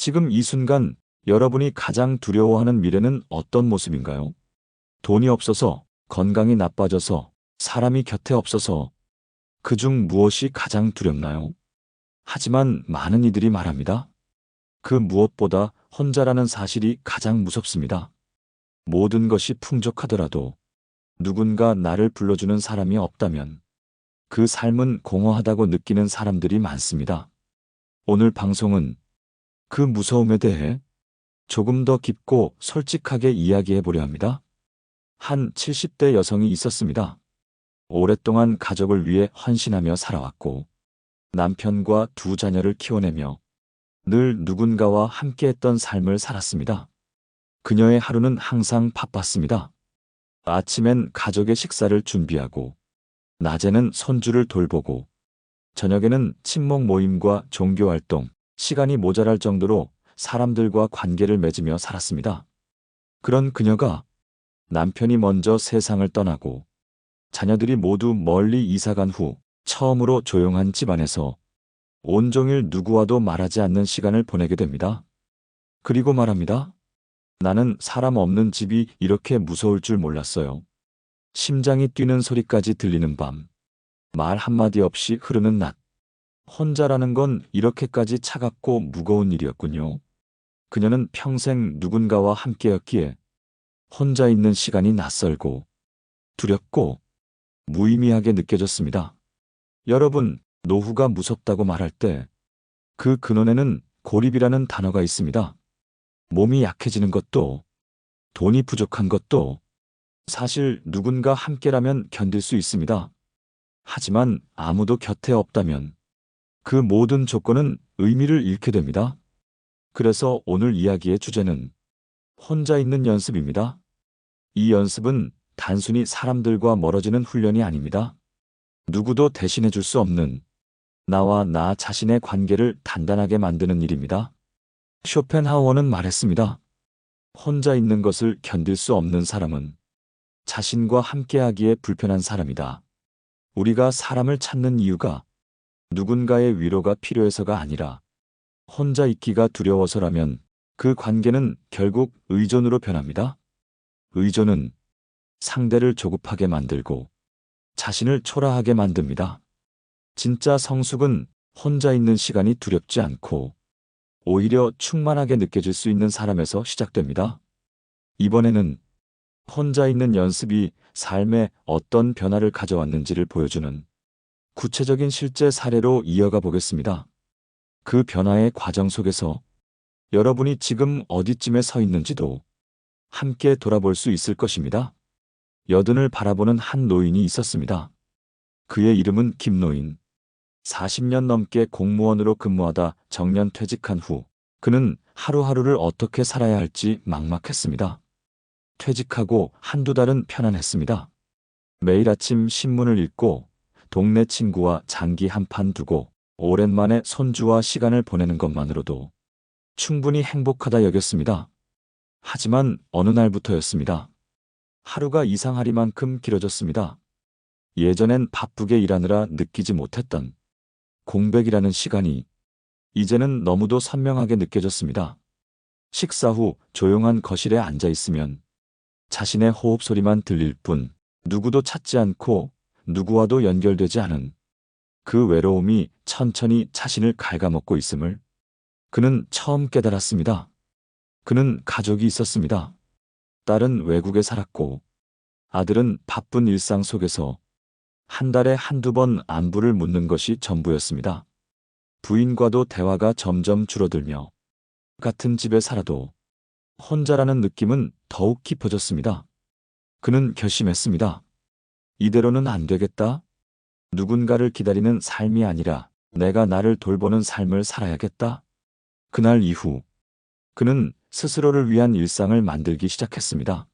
지금 이 순간 여러분이 가장 두려워하는 미래는 어떤 모습인가요? 돈이 없어서, 건강이 나빠져서, 사람이 곁에 없어서, 그중 무엇이 가장 두렵나요? 하지만 많은 이들이 말합니다. 그 무엇보다 혼자라는 사실이 가장 무섭습니다. 모든 것이 풍족하더라도 누군가 나를 불러주는 사람이 없다면 그 삶은 공허하다고 느끼는 사람들이 많습니다. 오늘 방송은 그 무서움에 대해 조금 더 깊고 솔직하게 이야기해 보려 합니다. 한 70대 여성이 있었습니다. 오랫동안 가족을 위해 헌신하며 살아왔고 남편과 두 자녀를 키워내며 늘 누군가와 함께했던 삶을 살았습니다. 그녀의 하루는 항상 바빴습니다. 아침엔 가족의 식사를 준비하고 낮에는 손주를 돌보고 저녁에는 친목 모임과 종교활동, 시간이 모자랄 정도로 사람들과 관계를 맺으며 살았습니다. 그런 그녀가 남편이 먼저 세상을 떠나고 자녀들이 모두 멀리 이사간 후 처음으로 조용한 집안에서 온종일 누구와도 말하지 않는 시간을 보내게 됩니다. 그리고 말합니다. 나는 사람 없는 집이 이렇게 무서울 줄 몰랐어요. 심장이 뛰는 소리까지 들리는 밤, 말 한마디 없이 흐르는 낮. 혼자라는 건 이렇게까지 차갑고 무거운 일이었군요. 그녀는 평생 누군가와 함께였기에 혼자 있는 시간이 낯설고 두렵고 무의미하게 느껴졌습니다. 여러분, 노후가 무섭다고 말할 때 그 근원에는 고립이라는 단어가 있습니다. 몸이 약해지는 것도, 돈이 부족한 것도 사실 누군가 함께라면 견딜 수 있습니다. 하지만 아무도 곁에 없다면 그 모든 조건은 의미를 잃게 됩니다. 그래서 오늘 이야기의 주제는 혼자 있는 연습입니다. 이 연습은 단순히 사람들과 멀어지는 훈련이 아닙니다. 누구도 대신해 줄 수 없는 나와 나 자신의 관계를 단단하게 만드는 일입니다. 쇼펜하우어는 말했습니다. 혼자 있는 것을 견딜 수 없는 사람은 자신과 함께하기에 불편한 사람이다. 우리가 사람을 찾는 이유가 누군가의 위로가 필요해서가 아니라 혼자 있기가 두려워서라면 그 관계는 결국 의존으로 변합니다. 의존은 상대를 조급하게 만들고 자신을 초라하게 만듭니다. 진짜 성숙은 혼자 있는 시간이 두렵지 않고 오히려 충만하게 느껴질 수 있는 사람에서 시작됩니다. 이번에는 혼자 있는 연습이 삶에 어떤 변화를 가져왔는지를 보여주는 구체적인 실제 사례로 이어가 보겠습니다. 그 변화의 과정 속에서 여러분이 지금 어디쯤에 서 있는지도 함께 돌아볼 수 있을 것입니다. 여든을 바라보는 한 노인이 있었습니다. 그의 이름은 김노인. 40년 넘게 공무원으로 근무하다 정년 퇴직한 후 그는 하루하루를 어떻게 살아야 할지 막막했습니다. 퇴직하고 한두 달은 편안했습니다. 매일 아침 신문을 읽고 동네 친구와 장기 한판 두고 오랜만에 손주와 시간을 보내는 것만으로도 충분히 행복하다 여겼습니다. 하지만 어느 날부터였습니다. 하루가 이상하리만큼 길어졌습니다. 예전엔 바쁘게 일하느라 느끼지 못했던 공백이라는 시간이 이제는 너무도 선명하게 느껴졌습니다. 식사 후 조용한 거실에 앉아 있으면 자신의 호흡 소리만 들릴 뿐 누구도 찾지 않고 누구와도 연결되지 않은 그 외로움이 천천히 자신을 갉아먹고 있음을 그는 처음 깨달았습니다. 그는 가족이 있었습니다. 딸은 외국에 살았고 아들은 바쁜 일상 속에서 한 달에 한두 번 안부를 묻는 것이 전부였습니다. 부인과도 대화가 점점 줄어들며 같은 집에 살아도 혼자라는 느낌은 더욱 깊어졌습니다. 그는 결심했습니다. 이대로는 안 되겠다. 누군가를 기다리는 삶이 아니라 내가 나를 돌보는 삶을 살아야겠다. 그날 이후 그는 스스로를 위한 일상을 만들기 시작했습니다.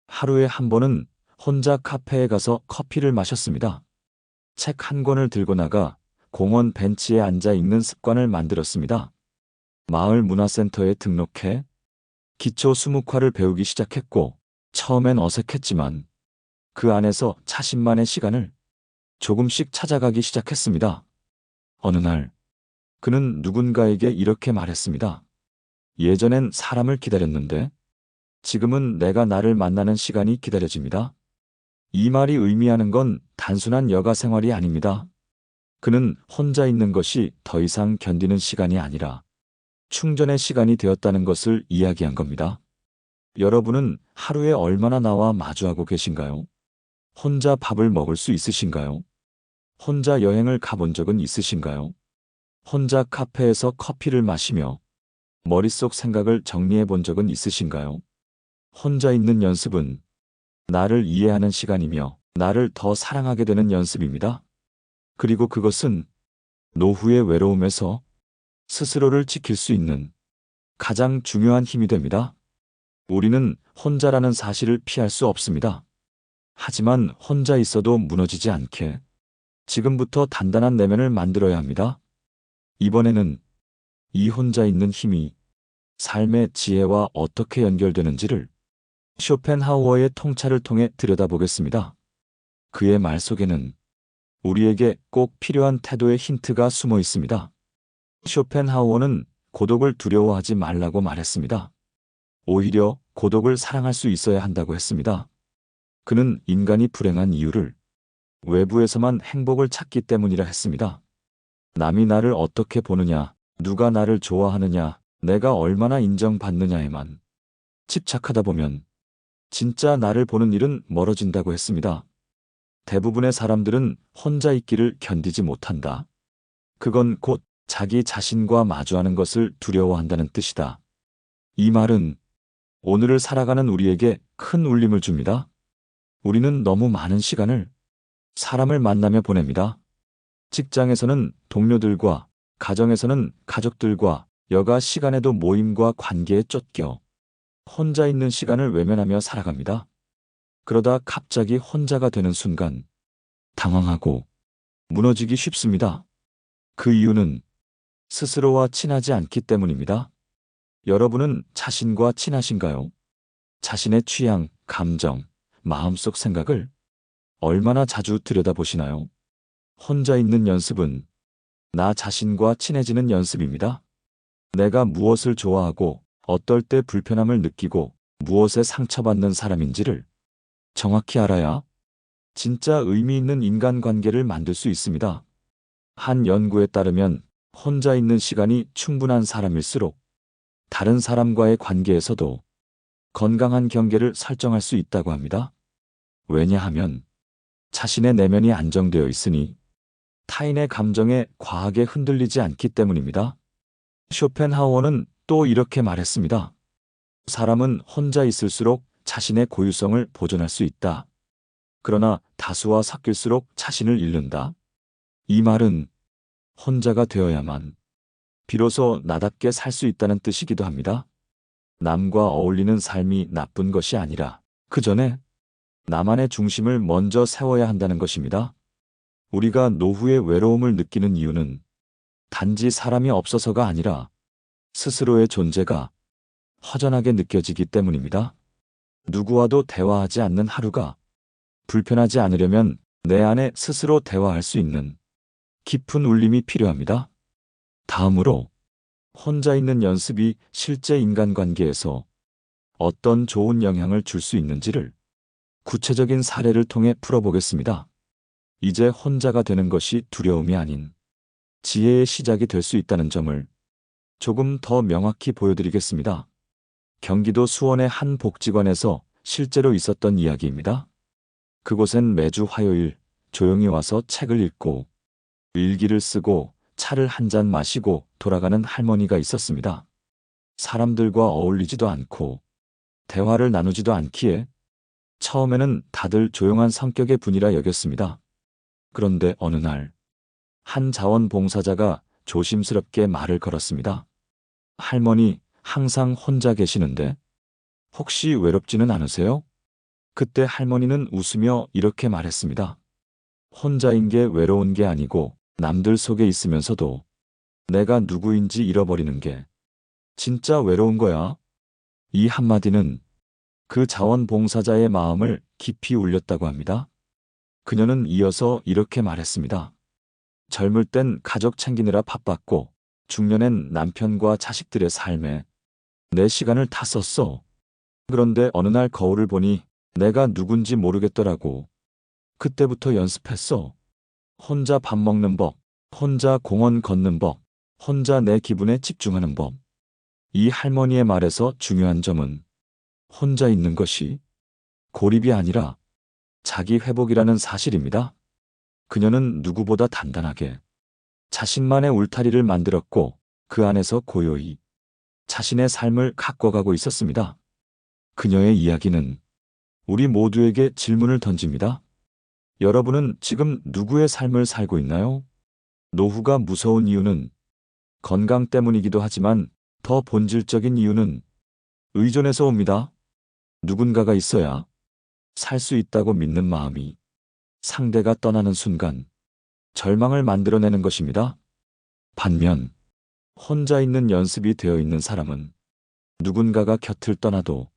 하루에 한 번은 혼자 카페에 가서 커피를 마셨습니다. 책 한 권을 들고 나가 공원 벤치에 앉아 읽는 습관을 만들었습니다. 마을 문화센터에 등록해 기초 수묵화를 배우기 시작했고 처음엔 어색했지만 그 안에서 자신만의 시간을 조금씩 찾아가기 시작했습니다. 어느 날 그는 누군가에게 이렇게 말했습니다. 예전엔 사람을 기다렸는데 지금은 내가 나를 만나는 시간이 기다려집니다. 이 말이 의미하는 건 단순한 여가 생활이 아닙니다. 그는 혼자 있는 것이 더 이상 견디는 시간이 아니라 충전의 시간이 되었다는 것을 이야기한 겁니다. 여러분은 하루에 얼마나 나와 마주하고 계신가요? 혼자 밥을 먹을 수 있으신가요? 혼자 여행을 가본 적은 있으신가요? 혼자 카페에서 커피를 마시며 머릿속 생각을 정리해 본 적은 있으신가요? 혼자 있는 연습은 나를 이해하는 시간이며 나를 더 사랑하게 되는 연습입니다. 그리고 그것은 노후의 외로움에서 스스로를 지킬 수 있는 가장 중요한 힘이 됩니다. 우리는 혼자라는 사실을 피할 수 없습니다. 하지만 혼자 있어도 무너지지 않게 지금부터 단단한 내면을 만들어야 합니다. 이번에는 이 혼자 있는 힘이 삶의 지혜와 어떻게 연결되는지를 쇼펜하우어의 통찰을 통해 들여다보겠습니다. 그의 말 속에는 우리에게 꼭 필요한 태도의 힌트가 숨어 있습니다. 쇼펜하우어는 고독을 두려워하지 말라고 말했습니다. 오히려 고독을 사랑할 수 있어야 한다고 했습니다. 그는 인간이 불행한 이유를 외부에서만 행복을 찾기 때문이라 했습니다. 남이 나를 어떻게 보느냐, 누가 나를 좋아하느냐, 내가 얼마나 인정받느냐에만 집착하다 보면 진짜 나를 보는 일은 멀어진다고 했습니다. 대부분의 사람들은 혼자 있기를 견디지 못한다. 그건 곧 자기 자신과 마주하는 것을 두려워한다는 뜻이다. 이 말은 오늘을 살아가는 우리에게 큰 울림을 줍니다. 우리는 너무 많은 시간을 사람을 만나며 보냅니다. 직장에서는 동료들과, 가정에서는 가족들과, 여가 시간에도 모임과 관계에 쫓겨 혼자 있는 시간을 외면하며 살아갑니다. 그러다 갑자기 혼자가 되는 순간 당황하고 무너지기 쉽습니다. 그 이유는 스스로와 친하지 않기 때문입니다. 여러분은 자신과 친하신가요? 자신의 취향, 감정, 마음속 생각을 얼마나 자주 들여다보시나요? 혼자 있는 연습은 나 자신과 친해지는 연습입니다. 내가 무엇을 좋아하고 어떨 때 불편함을 느끼고 무엇에 상처받는 사람인지를 정확히 알아야 진짜 의미 있는 인간관계를 만들 수 있습니다. 한 연구에 따르면 혼자 있는 시간이 충분한 사람일수록 다른 사람과의 관계에서도 건강한 경계를 설정할 수 있다고 합니다. 왜냐하면 자신의 내면이 안정되어 있으니 타인의 감정에 과하게 흔들리지 않기 때문입니다. 쇼펜하우어는 또 이렇게 말했습니다. 사람은 혼자 있을수록 자신의 고유성을 보존할 수 있다. 그러나 다수와 섞일수록 자신을 잃는다. 이 말은 혼자가 되어야만 비로소 나답게 살 수 있다는 뜻이기도 합니다. 남과 어울리는 삶이 나쁜 것이 아니라 그 전에 나만의 중심을 먼저 세워야 한다는 것입니다. 우리가 노후의 외로움을 느끼는 이유는 단지 사람이 없어서가 아니라 스스로의 존재가 허전하게 느껴지기 때문입니다. 누구와도 대화하지 않는 하루가 불편하지 않으려면 내 안에 스스로 대화할 수 있는 깊은 울림이 필요합니다. 다음으로 혼자 있는 연습이 실제 인간관계에서 어떤 좋은 영향을 줄 수 있는지를 구체적인 사례를 통해 풀어보겠습니다. 이제 혼자가 되는 것이 두려움이 아닌 지혜의 시작이 될 수 있다는 점을 조금 더 명확히 보여드리겠습니다. 경기도 수원의 한 복지관에서 실제로 있었던 이야기입니다. 그곳엔 매주 화요일 조용히 와서 책을 읽고 일기를 쓰고 차를 한 잔 마시고 돌아가는 할머니가 있었습니다. 사람들과 어울리지도 않고 대화를 나누지도 않기에 처음에는 다들 조용한 성격의 분이라 여겼습니다. 그런데 어느 날 한 자원봉사자가 조심스럽게 말을 걸었습니다. 할머니, 항상 혼자 계시는데 혹시 외롭지는 않으세요? 그때 할머니는 웃으며 이렇게 말했습니다. 혼자인 게 외로운 게 아니고 남들 속에 있으면서도 내가 누구인지 잃어버리는 게 진짜 외로운 거야. 이 한마디는 그 자원봉사자의 마음을 깊이 울렸다고 합니다. 그녀는 이어서 이렇게 말했습니다. 젊을 땐 가족 챙기느라 바빴고 중년엔 남편과 자식들의 삶에 내 시간을 다 썼어. 그런데 어느 날 거울을 보니 내가 누군지 모르겠더라고. 그때부터 연습했어. 혼자 밥 먹는 법, 혼자 공원 걷는 법, 혼자 내 기분에 집중하는 법. 이 할머니의 말에서 중요한 점은 혼자 있는 것이 고립이 아니라 자기 회복이라는 사실입니다. 그녀는 누구보다 단단하게 자신만의 울타리를 만들었고 그 안에서 고요히 자신의 삶을 가꿔가고 있었습니다. 그녀의 이야기는 우리 모두에게 질문을 던집니다. 여러분은 지금 누구의 삶을 살고 있나요? 노후가 무서운 이유는 건강 때문이기도 하지만 더 본질적인 이유는 의존에서 옵니다. 누군가가 있어야 살 수 있다고 믿는 마음이 상대가 떠나는 순간 절망을 만들어내는 것입니다. 반면 혼자 있는 연습이 되어 있는 사람은 누군가가 곁을 떠나도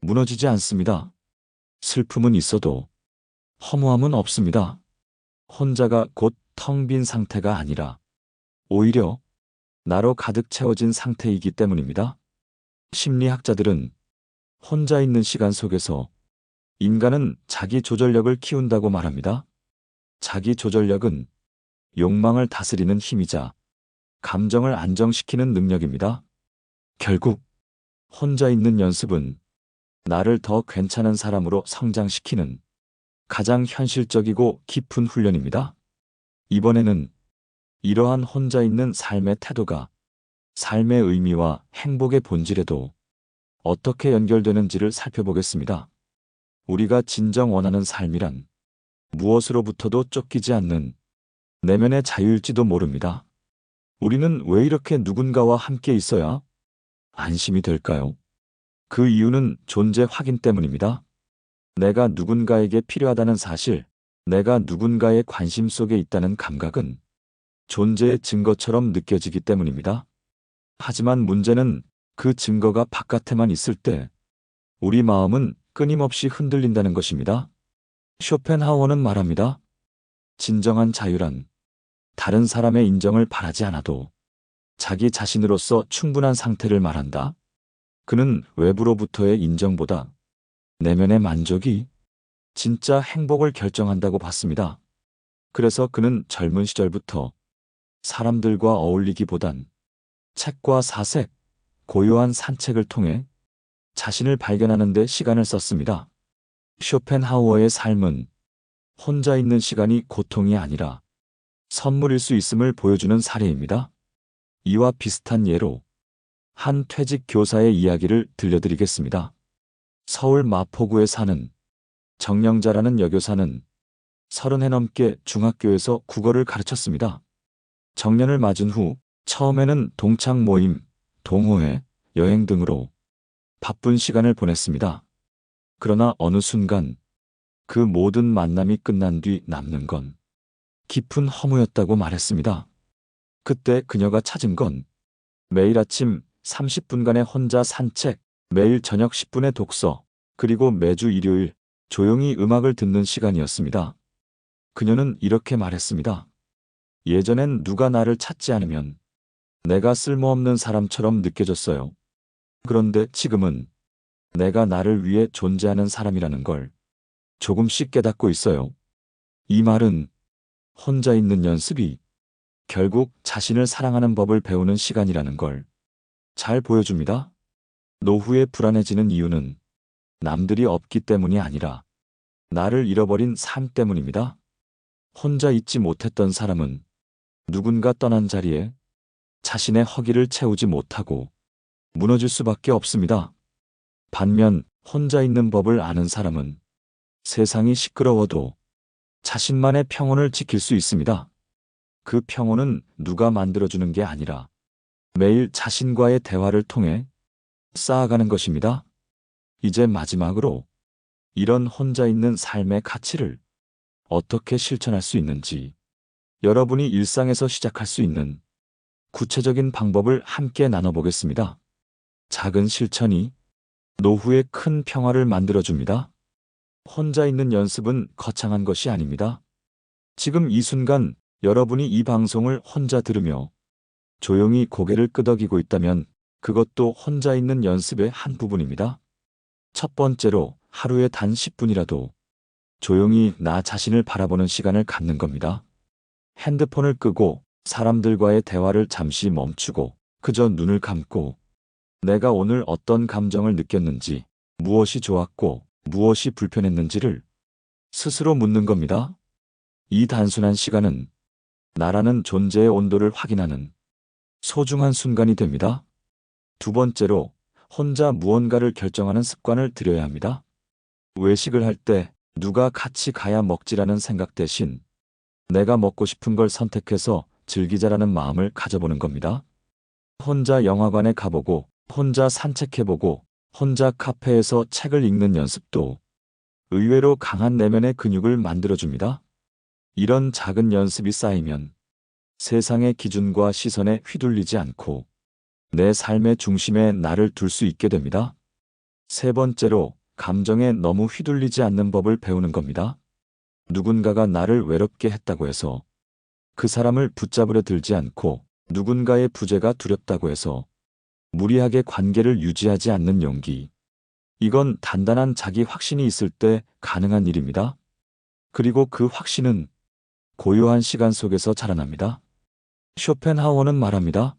무너지지 않습니다. 슬픔은 있어도 허무함은 없습니다. 혼자가 곧 텅 빈 상태가 아니라 오히려 나로 가득 채워진 상태이기 때문입니다. 심리학자들은 혼자 있는 시간 속에서 인간은 자기 조절력을 키운다고 말합니다. 자기 조절력은 욕망을 다스리는 힘이자 감정을 안정시키는 능력입니다. 결국 혼자 있는 연습은 나를 더 괜찮은 사람으로 성장시키는 가장 현실적이고 깊은 훈련입니다. 이번에는 이러한 혼자 있는 삶의 태도가 삶의 의미와 행복의 본질에도 어떻게 연결되는지를 살펴보겠습니다. 우리가 진정 원하는 삶이란 무엇으로부터도 쫓기지 않는 내면의 자유일지도 모릅니다. 우리는 왜 이렇게 누군가와 함께 있어야 안심이 될까요? 그 이유는 존재 확인 때문입니다. 내가 누군가에게 필요하다는 사실, 내가 누군가의 관심 속에 있다는 감각은 존재의 증거처럼 느껴지기 때문입니다. 하지만 문제는 그 증거가 바깥에만 있을 때 우리 마음은 끊임없이 흔들린다는 것입니다. 쇼펜하우어는 말합니다. 진정한 자유란 다른 사람의 인정을 바라지 않아도 자기 자신으로서 충분한 상태를 말한다. 그는 외부로부터의 인정보다 내면의 만족이 진짜 행복을 결정한다고 봤습니다. 그래서 그는 젊은 시절부터 사람들과 어울리기보단 책과 사색, 고요한 산책을 통해 자신을 발견하는 데 시간을 썼습니다. 쇼펜하우어의 삶은 혼자 있는 시간이 고통이 아니라 선물일 수 있음을 보여주는 사례입니다. 이와 비슷한 예로 한 퇴직 교사의 이야기를 들려드리겠습니다. 서울 마포구에 사는 정영자라는 여교사는 30해 넘게 중학교에서 국어를 가르쳤습니다. 정년을 맞은 후 처음에는 동창 모임, 동호회, 여행 등으로 바쁜 시간을 보냈습니다. 그러나 어느 순간 그 모든 만남이 끝난 뒤 남는 건 깊은 허무였다고 말했습니다. 그때 그녀가 찾은 건 매일 아침 30분간의 혼자 산책, 매일 저녁 10분의 독서, 그리고 매주 일요일 조용히 음악을 듣는 시간이었습니다. 그녀는 이렇게 말했습니다. 예전엔 누가 나를 찾지 않으면 내가 쓸모없는 사람처럼 느껴졌어요. 그런데 지금은 내가 나를 위해 존재하는 사람이라는 걸 조금씩 깨닫고 있어요. 이 말은 혼자 있는 연습이 결국 자신을 사랑하는 법을 배우는 시간이라는 걸 잘 보여줍니다. 노후에 불안해지는 이유는 남들이 없기 때문이 아니라 나를 잃어버린 삶 때문입니다. 혼자 있지 못했던 사람은 누군가 떠난 자리에 자신의 허기를 채우지 못하고 무너질 수밖에 없습니다. 반면 혼자 있는 법을 아는 사람은 세상이 시끄러워도 자신만의 평온을 지킬 수 있습니다. 그 평온은 누가 만들어주는 게 아니라 매일 자신과의 대화를 통해 쌓아가는 것입니다. 이제 마지막으로 이런 혼자 있는 삶의 가치를 어떻게 실천할 수 있는지, 여러분이 일상에서 시작할 수 있는 구체적인 방법을 함께 나눠보겠습니다. 작은 실천이 노후에 큰 평화를 만들어줍니다. 혼자 있는 연습은 거창한 것이 아닙니다. 지금 이 순간 여러분이 이 방송을 혼자 들으며 조용히 고개를 끄덕이고 있다면 그것도 혼자 있는 연습의 한 부분입니다. 첫 번째로 하루에 단 10분이라도 조용히 나 자신을 바라보는 시간을 갖는 겁니다. 핸드폰을 끄고 사람들과의 대화를 잠시 멈추고 그저 눈을 감고 내가 오늘 어떤 감정을 느꼈는지, 무엇이 좋았고 무엇이 불편했는지를 스스로 묻는 겁니다. 이 단순한 시간은 나라는 존재의 온도를 확인하는 소중한 순간이 됩니다. 두 번째로 혼자 무언가를 결정하는 습관을 들여야 합니다. 외식을 할 때 누가 같이 가야 먹지라는 생각 대신 내가 먹고 싶은 걸 선택해서 즐기자라는 마음을 가져보는 겁니다. 혼자 영화관에 가보고, 혼자 산책해보고, 혼자 카페에서 책을 읽는 연습도 의외로 강한 내면의 근육을 만들어줍니다. 이런 작은 연습이 쌓이면 세상의 기준과 시선에 휘둘리지 않고 내 삶의 중심에 나를 둘 수 있게 됩니다. 세 번째로 감정에 너무 휘둘리지 않는 법을 배우는 겁니다. 누군가가 나를 외롭게 했다고 해서 그 사람을 붙잡으려 들지 않고 누군가의 부재가 두렵다고 해서 무리하게 관계를 유지하지 않는 용기. 이건 단단한 자기 확신이 있을 때 가능한 일입니다. 그리고 그 확신은 고요한 시간 속에서 자라납니다. 쇼펜하우어는 말합니다.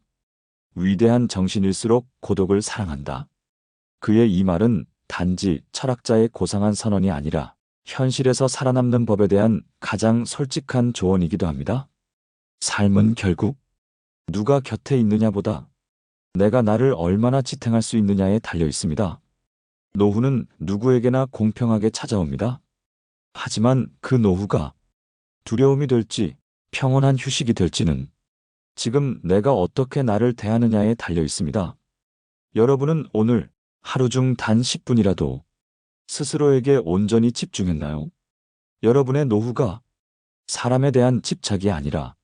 위대한 정신일수록 고독을 사랑한다. 그의 이 말은 단지 철학자의 고상한 선언이 아니라 현실에서 살아남는 법에 대한 가장 솔직한 조언이기도 합니다. 삶은 결국 누가 곁에 있느냐보다 내가 나를 얼마나 지탱할 수 있느냐에 달려 있습니다. 노후는 누구에게나 공평하게 찾아옵니다. 하지만 그 노후가 두려움이 될지 평온한 휴식이 될지는 지금 내가 어떻게 나를 대하느냐에 달려 있습니다. 여러분은 오늘 하루 중 단 10분이라도 스스로에게 온전히 집중했나요? 여러분의 노후가 사람에 대한 집착이 아니라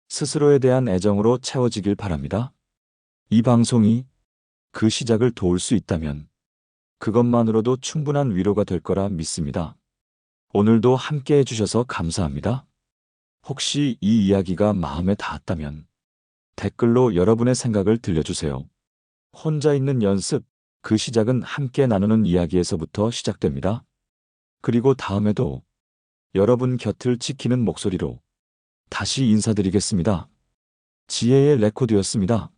스스로에 대한 애정으로 채워지길 바랍니다. 이 방송이 그 시작을 도울 수 있다면 그것만으로도 충분한 위로가 될 거라 믿습니다. 오늘도 함께 해주셔서 감사합니다. 혹시 이 이야기가 마음에 닿았다면 댓글로 여러분의 생각을 들려주세요. 혼자 있는 연습, 그 시작은 함께 나누는 이야기에서부터 시작됩니다. 그리고 다음에도 여러분 곁을 지키는 목소리로 다시 인사드리겠습니다. 지혜의 레코드였습니다.